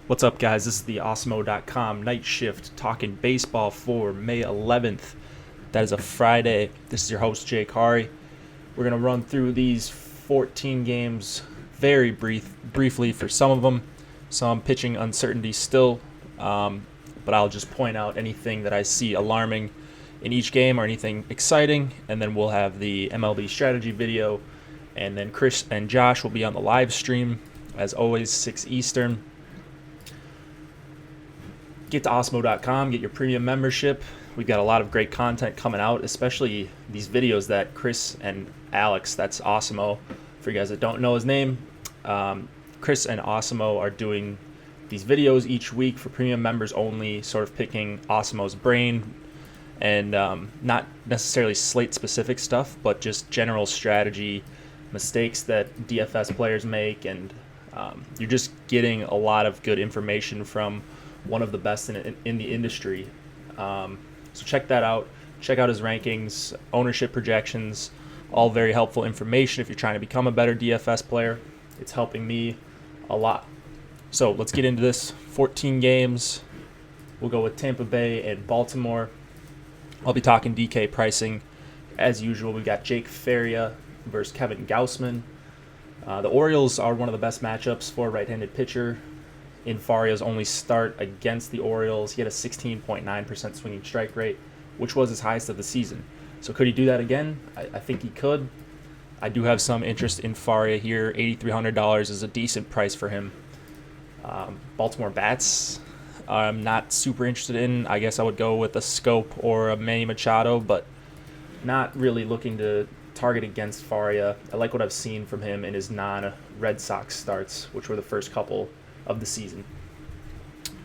What's up, guys? This is the Osmo.com night shift talking baseball for May 11th. That is a Friday. This is your host, Jake Hari. We're going to run through these 14 games very briefly for some of them. Some pitching uncertainty still, but I'll just point out anything that I see alarming in each game or anything exciting, and then we'll have the MLB strategy video, and then Chris and Josh will be on the live stream, as always, 6 Eastern. Get to Osmo.com, get your premium membership. We've got a lot of great content coming out, especially these videos that Chris and Alex, that's Osmo, for you guys that don't know his name, Chris and Osmo are doing these videos each week for premium members only, sort of picking Osmo's brain, and not necessarily slate-specific stuff, but just general strategy, mistakes that DFS players make, and you're just getting a lot of good information from one of the best in the industry. So check that out. Check out his rankings, ownership projections, all very helpful information if you're trying to become a better DFS player. It's helping me a lot. So let's get into this. 14 games. We'll go with Tampa Bay and Baltimore. I'll be talking DK pricing. As usual, we've got Jake Faria versus Kevin Gausman. The Orioles are one of the best matchups for a right-handed pitcher. In Faria's only start against the Orioles, he had a 16.9% swinging strike rate, which was his highest of the season. So could he do that again? I think he could. I do have some interest in Faria here. $8,300 is a decent price for him. Baltimore bats, I'm not super interested in. I guess I would go with a Scope or a Manny Machado, but not really looking to target against Faria. I like what I've seen from him in his non-Red Sox starts, which were the first couple of the season.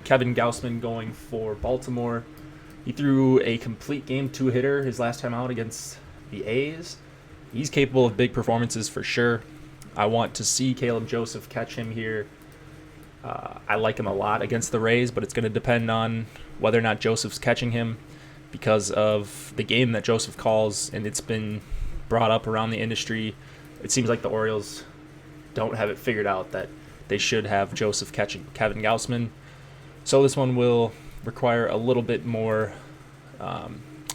Kevin Gausman going for Baltimore. He threw a complete game 2-hitter his last time out against the A's. He's capable of big performances for sure. I want to see Caleb Joseph catch him here. I like him a lot against the Rays, but it's going to depend on whether or not Joseph's catching him because of the game that Joseph calls, and it's been brought up around the industry. It seems like the Orioles don't have it figured out that they should have Joseph catching Kevin Gausman. So this one will require a little bit more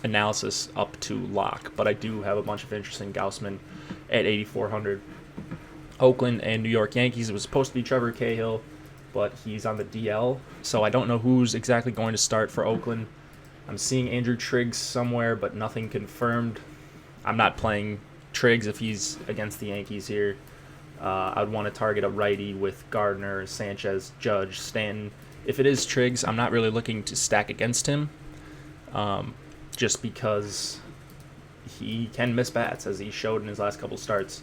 analysis up to lock, but I do have a bunch of interest in Gausman at 8,400. Oakland and New York Yankees, it was supposed to be Trevor Cahill, but he's on the DL, so I don't know who's exactly going to start for Oakland. I'm seeing Andrew Triggs somewhere, but nothing confirmed. I'm not playing Triggs if he's against the Yankees here. I'd want to target a righty with Gardner, Sanchez, Judge, Stanton. If it is Triggs, I'm not really looking to stack against him, just because he can miss bats, as he showed in his last couple starts.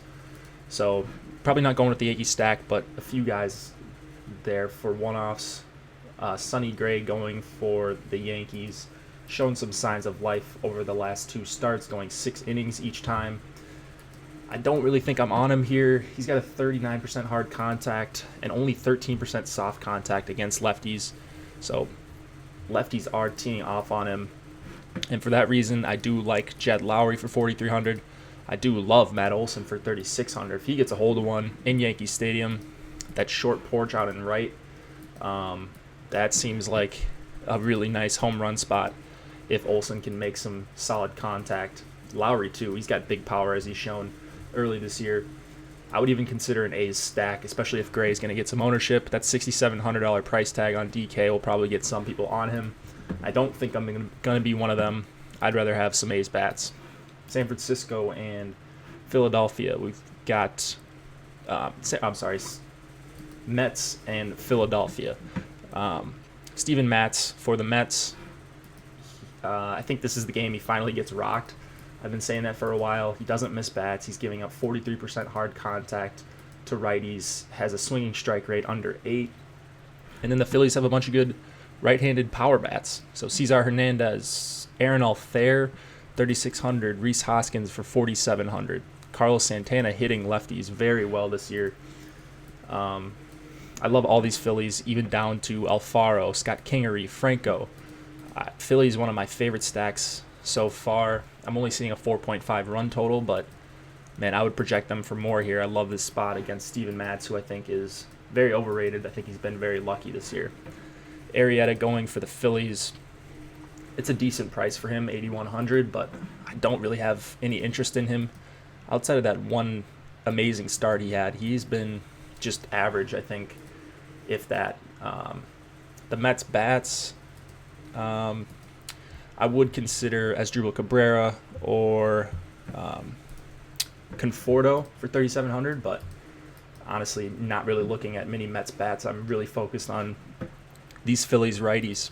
So probably not going with the Yankee stack, but a few guys there for one-offs. Sonny Gray going for the Yankees, shown some signs of life over the last 2 starts, going 6 innings each time. I don't really think I'm on him here. He's got a 39% hard contact and only 13% soft contact against lefties. So lefties are teeing off on him. And for that reason, I do like Jed Lowry for 4,300. I do love Matt Olson for 3,600. If he gets a hold of one in Yankee Stadium, that short porch out and right, that seems like a really nice home run spot if Olson can make some solid contact. Lowry, too. He's got big power, as he's shown early this year. I would even consider an A's stack, especially if Gray's going to get some ownership. That $6,700 price tag on DK will probably get some people on him. I don't think I'm going to be one of them. I'd rather have some A's bats. San Francisco and Philadelphia. We've got, Mets and Philadelphia. Steven Matz for the Mets. I think this is the game he finally gets rocked. I've been saying that for a while. He doesn't miss bats. He's giving up 43% hard contact to righties, has a swinging strike rate under 8. And then the Phillies have a bunch of good right-handed power bats. So Cesar Hernandez, Aaron Altherr, 3,600. Rhys Hoskins for 4,700. Carlos Santana hitting lefties very well this year. I love all these Phillies, even down to Alfaro, Scott Kingery, Franco. Philly is one of my favorite stacks so far. I'm only seeing a 4.5 run total, but man, I would project them for more here. I love this spot against Steven Matz, who I think is very overrated. I think he's been very lucky this year. Arrieta going for the Phillies. It's a decent price for him, 8,100, but I don't really have any interest in him. Outside of that one amazing start he had, he's been just average, I think, if that. The Mets bats, I would consider Asdrubal Cabrera or Conforto for 3,700, but honestly, not really looking at many Mets bats. I'm really focused on these Phillies righties.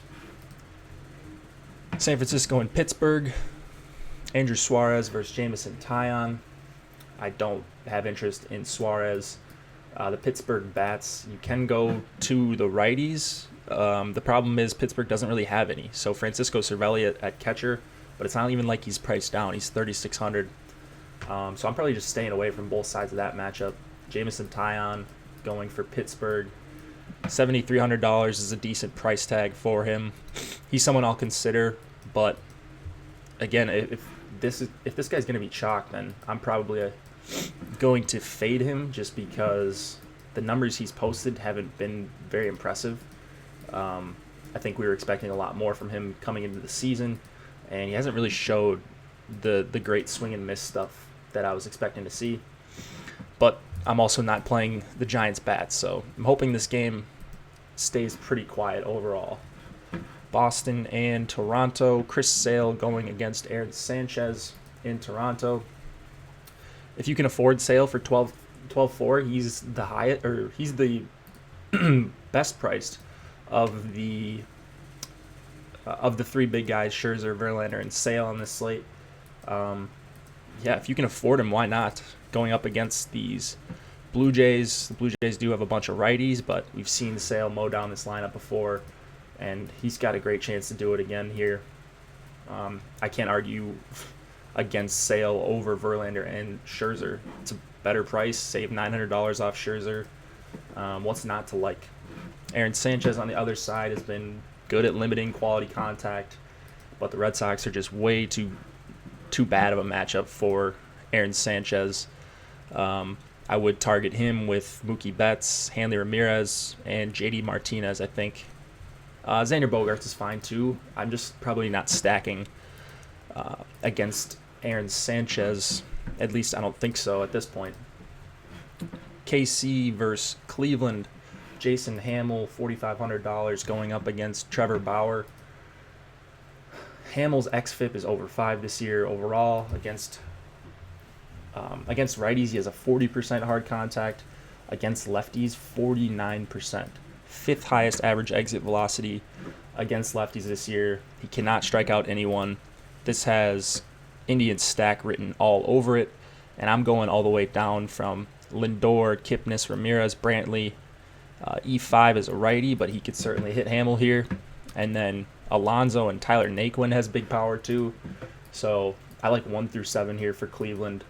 San Francisco and Pittsburgh. Andrew Suarez versus Jameson Taillon. I don't have interest in Suarez. The Pittsburgh bats, you can go to the righties. The problem is Pittsburgh doesn't really have any. So Francisco Cervelli at catcher, but it's not even like he's priced down. He's 3,600. So I'm probably just staying away from both sides of that matchup. Jameson Taillon going for Pittsburgh. $7,300 is a decent price tag for him. He's someone I'll consider, but again, if this guy's going to be chalked, then I'm probably going to fade him just because the numbers he's posted haven't been very impressive. I think we were expecting a lot more from him coming into the season, and he hasn't really showed the great swing and miss stuff that I was expecting to see. But I'm also not playing the Giants bats, so I'm hoping this game stays pretty quiet overall. Boston and Toronto. Chris Sale going against Aaron Sanchez in Toronto. If you can afford Sale for 12.4, he's the highest, or he's the best priced of the three big guys, Scherzer, Verlander, and Sale on this slate. Yeah, if you can afford him, why not? Going up against these Blue Jays. The Blue Jays do have a bunch of righties, but we've seen Sale mow down this lineup before, and he's got a great chance to do it again here. I can't argue against Sale over Verlander and Scherzer. It's a better price. Save $900 off Scherzer. What's not to like? Aaron Sanchez on the other side has been good at limiting quality contact, but the Red Sox are just way too bad of a matchup for Aaron Sanchez. I would target him with Mookie Betts, Hanley Ramirez, and JD Martinez, I think. Xander Bogaerts is fine too. I'm just probably not stacking against Aaron Sanchez. At least I don't think so at this point. KC versus Cleveland. Jason Hamill, $4,500 going up against Trevor Bauer. Hamill's xFIP is over 5 this year overall. Against righties, he has a 40% hard contact. Against lefties, 49%. Fifth highest average exit velocity against lefties this year. He cannot strike out anyone. This has Indian stack written all over it, and I'm going all the way down from Lindor, Kipnis, Ramirez, Brantley. E5 is a righty, but he could certainly hit Hamill here. And then Alonso and Tyler Naquin has big power too. So I like 1 through 7 here for Cleveland.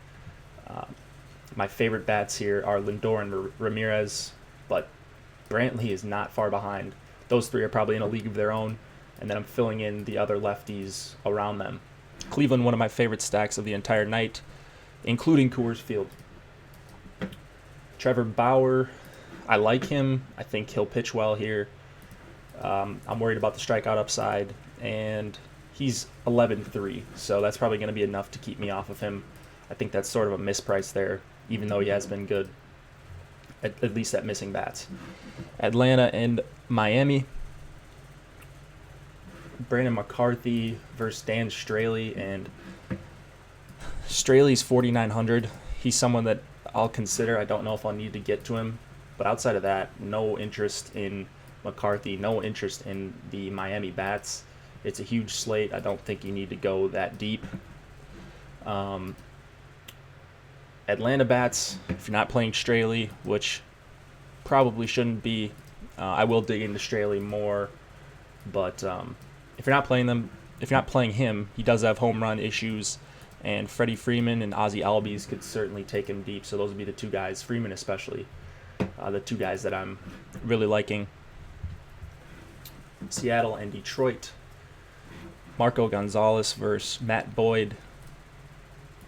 My favorite bats here are Lindor and Ramirez, but Brantley is not far behind. Those three are probably in a league of their own, and then I'm filling in the other lefties around them. Cleveland, one of my favorite stacks of the entire night, including Coors Field. Trevor Bauer, I like him. I think he'll pitch well here. I'm worried about the strikeout upside, and he's 11-3, so that's probably going to be enough to keep me off of him. I think that's sort of a misprice there, even though he has been good, at least at missing bats. Atlanta and Miami. Brandon McCarthy versus Dan Straley, and Straley's 4,900. He's someone that I'll consider. I don't know if I'll need to get to him, but outside of that, no interest in McCarthy, no interest in the Miami bats. It's a huge slate. I don't think you need to go that deep. Atlanta bats, if you're not playing Straley, which probably shouldn't be, I will dig into Straley more, but if you're not playing him, he does have home run issues, and Freddie Freeman and Ozzie Albies could certainly take him deep. So those would be the two guys, Freeman especially, the two guys that I'm really liking. Seattle and Detroit. Marco Gonzalez versus Matt Boyd.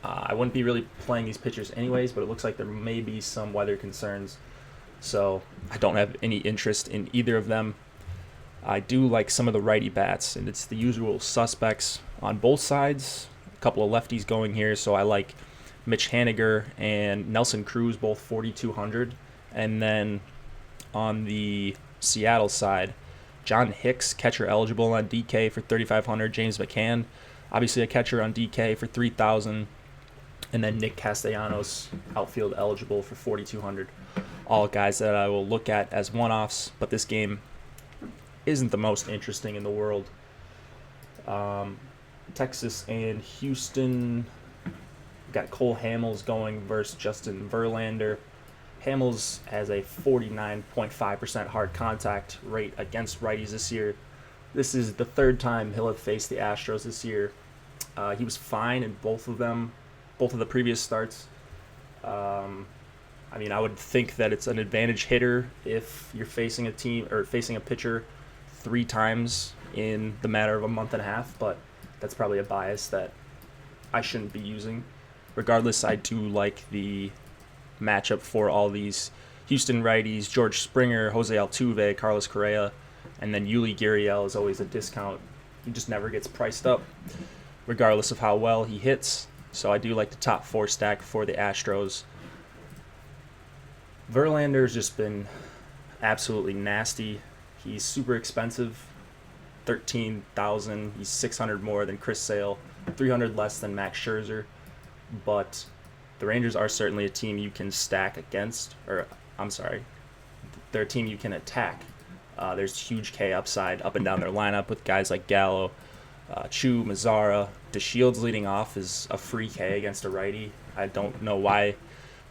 I wouldn't be really playing these pitchers anyways, but it looks like there may be some weather concerns So I don't have any interest in either of them. I do like some of the righty bats, and it's the usual suspects on both sides. A couple of lefties going here, so I like Mitch Haniger and Nelson Cruz, both 4,200. And then on the Seattle side, John Hicks, catcher eligible on DK for 3,500. James McCann, obviously a catcher on DK for 3,000. And then Nick Castellanos, outfield eligible for 4,200. All guys that I will look at as one-offs, but this game isn't the most interesting in the world. Texas and Houston, got Cole Hamels going versus Justin Verlander. Hamels has a 49.5% hard contact rate against righties this year. This is the third time he'll have faced the Astros this year. He was fine in both of the previous starts. I mean, I would think that it's an advantage hitter if you're facing a team or facing a pitcher 3 times in the matter of a month and a half, but that's probably a bias that I shouldn't be using. Regardless, I do like the matchup for all these Houston righties: George Springer, Jose Altuve, Carlos Correa, and then Yuli Gurriel is always a discount. He just never gets priced up, regardless of how well he hits. So I do like the top 4 stack for the Astros. Verlander's just been absolutely nasty. He's super expensive, 13,000. He's 600 more than Chris Sale, 300 less than Max Scherzer. But the Rangers are certainly a team you can stack against, or I'm sorry, they're a team you can attack. There's huge K upside up and down their lineup with guys like Gallo, Chu, Mazzara. DeShields leading off is a free K against a righty. I don't know why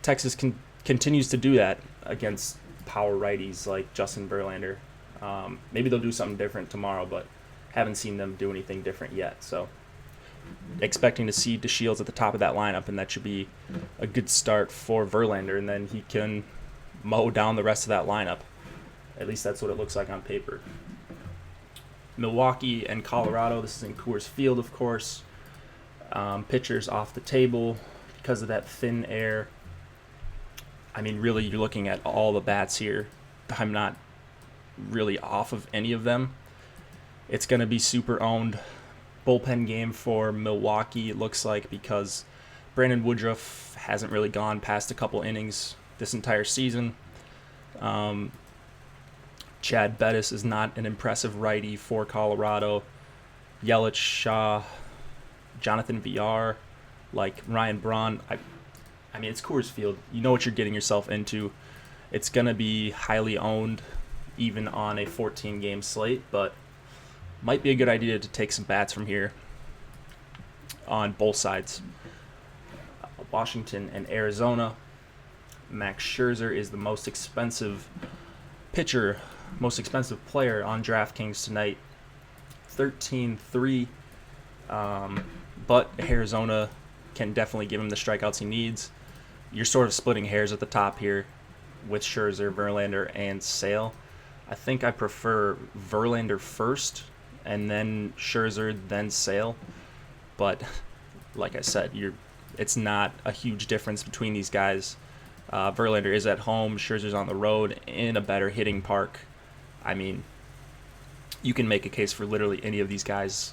Texas continues to do that against power righties like Justin Verlander. Maybe they'll do something different tomorrow, but haven't seen them do anything different yet. So expecting to see DeShields at the top of that lineup, and that should be a good start for Verlander, and then he can mow down the rest of that lineup. At least that's what it looks like on paper. Milwaukee and Colorado, this is in Coors Field, of course. Pitchers off the table because of that thin air. I mean, really, you're looking at all the bats here. I'm not really off of any of them. It's going to be super owned. Bullpen game for Milwaukee, it looks like, because Brandon Woodruff hasn't really gone past a couple innings this entire season. Chad Bettis is not an impressive righty for Colorado. Yelich, Shaw, Jonathan Villar, like Ryan Braun. I mean, it's Coors Field. You know what you're getting yourself into. It's going to be highly owned, even on a 14-game slate, but might be a good idea to take some bats from here on both sides. Washington and Arizona. Max Scherzer is the most expensive pitcher, most expensive player on DraftKings tonight. 13-3. But Arizona can definitely give him the strikeouts he needs. You're sort of splitting hairs at the top here with Scherzer, Verlander, and Sale. I think I prefer Verlander first, and then Scherzer, then Sale. But like I said, it's not a huge difference between these guys. Verlander is at home, Scherzer's on the road in a better hitting park. I mean, you can make a case for literally any of these guys.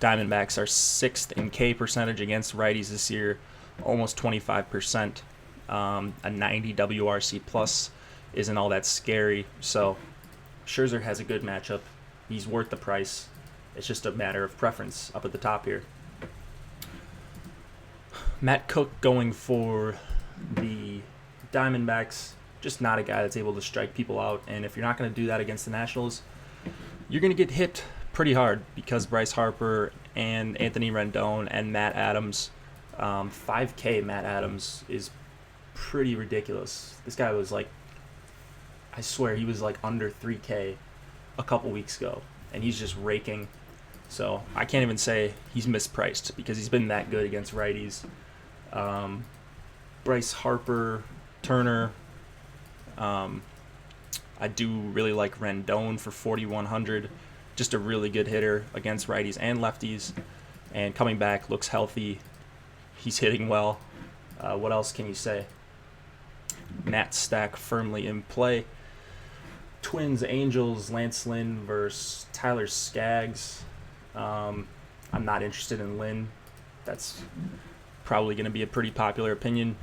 Diamondbacks are 6th in K percentage against righties this year, almost 25%. A 90 WRC plus isn't all that scary. So Scherzer has a good matchup. He's worth the price. It's just a matter of preference up at the top here. Matt Cook going for the Diamondbacks. Just not a guy that's able to strike people out. And if you're not going to do that against the Nationals, you're going to get hit pretty hard because Bryce Harper and Anthony Rendon and Matt Adams. 5K Matt Adams is pretty ridiculous. This guy was like, I swear he was like under 3K a couple weeks ago, and he's just raking. So I can't even say he's mispriced because he's been that good against righties. Bryce Harper, Turner. I do really like Rendon for 4,100. Just a really good hitter against righties and lefties. And coming back, looks healthy. He's hitting well. What else can you say? Nat stack firmly in play. Twins, Angels, Lance Lynn versus Tyler Skaggs. I'm not interested in Lynn. That's probably going to be a pretty popular opinion.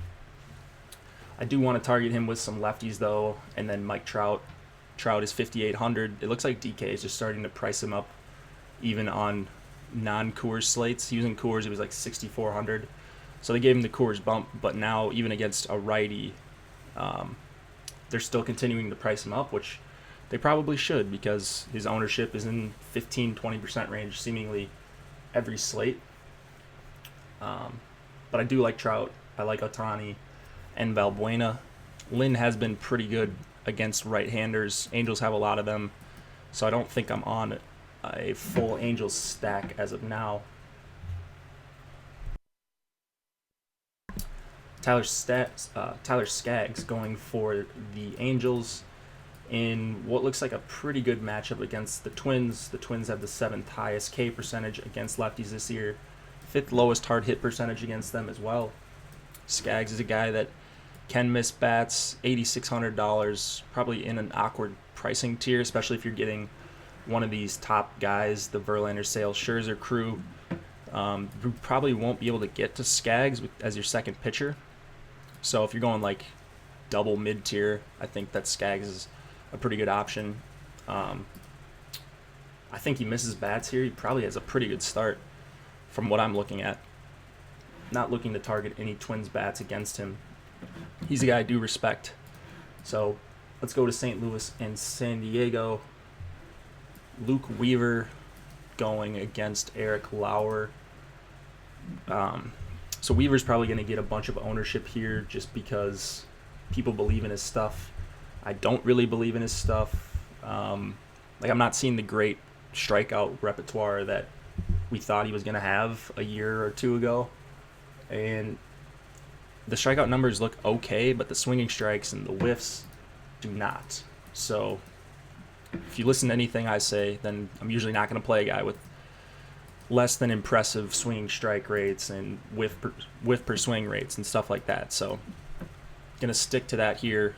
I do want to target him with some lefties, though, and then Mike Trout. Trout is 5,800. It looks like DK is just starting to price him up even on non-Coors slates. Using Coors, it was like 6,400. So they gave him the Coors bump, but now even against a righty, they're still continuing to price him up, which they probably should because his ownership is in 15-20% range seemingly every slate. But I do like Trout. I like Ohtani and Valbuena. Lynn has been pretty good against right-handers. Angels have a lot of them, so I don't think I'm on a full Angels stack as of now. Tyler Skaggs going for the Angels in what looks like a pretty good matchup against the Twins. The Twins have the 7th highest K percentage against lefties this year, 5th lowest hard hit percentage against them as well. Skaggs is a guy that can miss bats, $8,600, probably in an awkward pricing tier, especially if you're getting one of these top guys, the Verlander, Sale, Scherzer crew. You probably won't be able to get to Skaggs as your second pitcher. So if you're going like double mid-tier, I think that Skaggs is a pretty good option. I think he misses bats here. He probably has a pretty good start from what I'm looking at. Not looking to target any Twins bats against him. He's a guy I do respect. So let's go to St. Louis and San Diego. Luke Weaver going against Eric Lauer. So Weaver's probably going to get a bunch of ownership here just because people believe in his stuff. I don't really believe in his stuff. I'm not seeing the great strikeout repertoire that we thought he was going to have a year or two ago. And the strikeout numbers look okay, but the swinging strikes and the whiffs do not. So if you listen to anything I say, then I'm usually not going to play a guy with less than impressive swinging strike rates and whiff per swing rates and stuff like that. So going to stick to that here.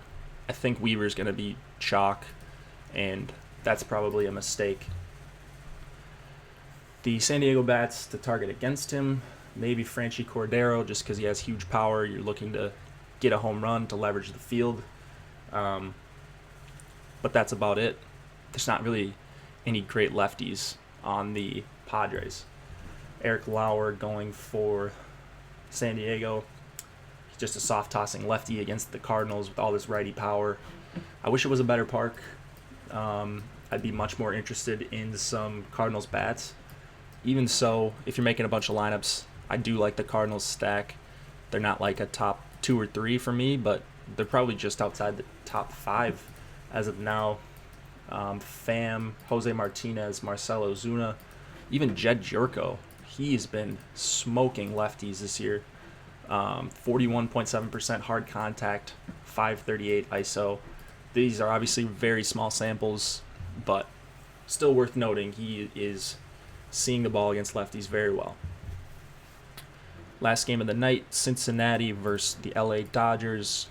I think Weaver's going to be chalk, and that's probably a mistake. The San Diego bats to target against him, maybe Franchy Cordero, just because he has huge power. You're looking to get a home run to leverage the field. But that's about it. There's not really any great lefties on the Padres. Eric Lauer going for San Diego. He's just a soft-tossing lefty against the Cardinals with all this righty power. I wish it was a better park. I'd be much more interested in some Cardinals bats. Even so, if you're making a bunch of lineups, I do like the Cardinals stack. They're not like a top 2 or 3 for me, but they're probably just outside the top 5 as of now. Pham, Jose Martinez, Marcelo Ozuna, even Jed Jerko. He's been smoking lefties this year. 41.7% hard contact, 538 ISO. These are obviously very small samples, but still worth noting he is seeing the ball against lefties very well. Last game of the night, Cincinnati versus the LA Dodgers.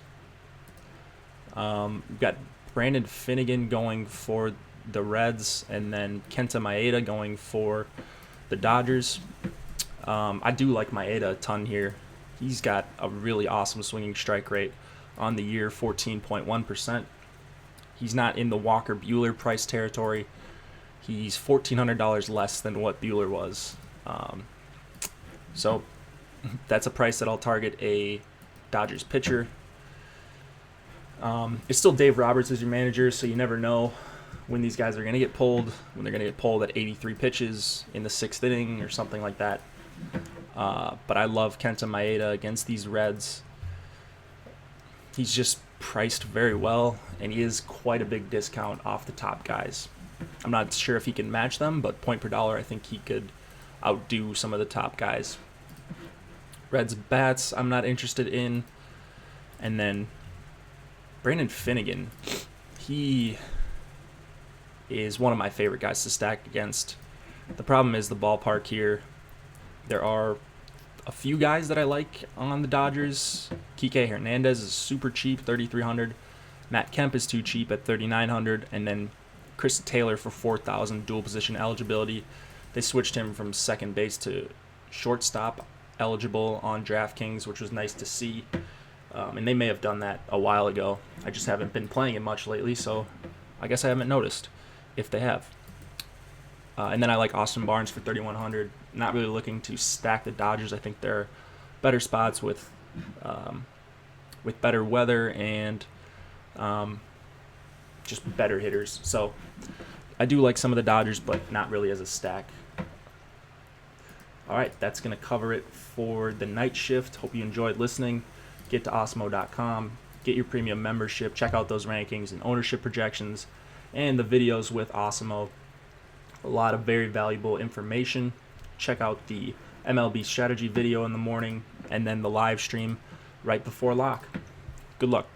We've got Brandon Finnegan going for the Reds, and then Kenta Maeda going for the Dodgers. I do like Maeda a ton here. He's got a really awesome swinging strike rate on the year, 14.1%. He's not in the Walker Buehler price territory. He's $1,400 less than what Buehler was. So that's a price that I'll target a Dodgers pitcher. It's still Dave Roberts as your manager, so you never know when these guys are going to get pulled, when they're going to get pulled at 83 pitches in the 6th inning or something like that. But I love Kenta Maeda against these Reds. He's just priced very well, and he is quite a big discount off the top guys. I'm not sure if he can match them, but point per dollar, I think he could outdo some of the top guys. Reds bats, I'm not interested in. And then Brandon Finnegan, he is one of my favorite guys to stack against. The problem is the ballpark here. There are A few guys that I like on the Dodgers. Kike Hernandez is super cheap, 3,300. Matt Kemp is too cheap at 3,900, and then Chris Taylor for 4,000 dual position eligibility. They switched him from second base to shortstop eligible on DraftKings, which was nice to see. And they may have done that a while ago. I just haven't been playing it much lately, so I guess I haven't noticed if they have. And then I like Austin Barnes for 3,100. Not really looking to stack the Dodgers. I think there are better spots with better weather and just better hitters. So I do like some of the Dodgers, but not really as a stack. All right, that's going to cover it for the night shift. Hope you enjoyed listening. Get to Awesemo.com. Get your premium membership. Check out those rankings and ownership projections and the videos with Awesemo. A lot of very valuable information. Check out the MLB strategy video in the morning and then the live stream right before lock. Good luck.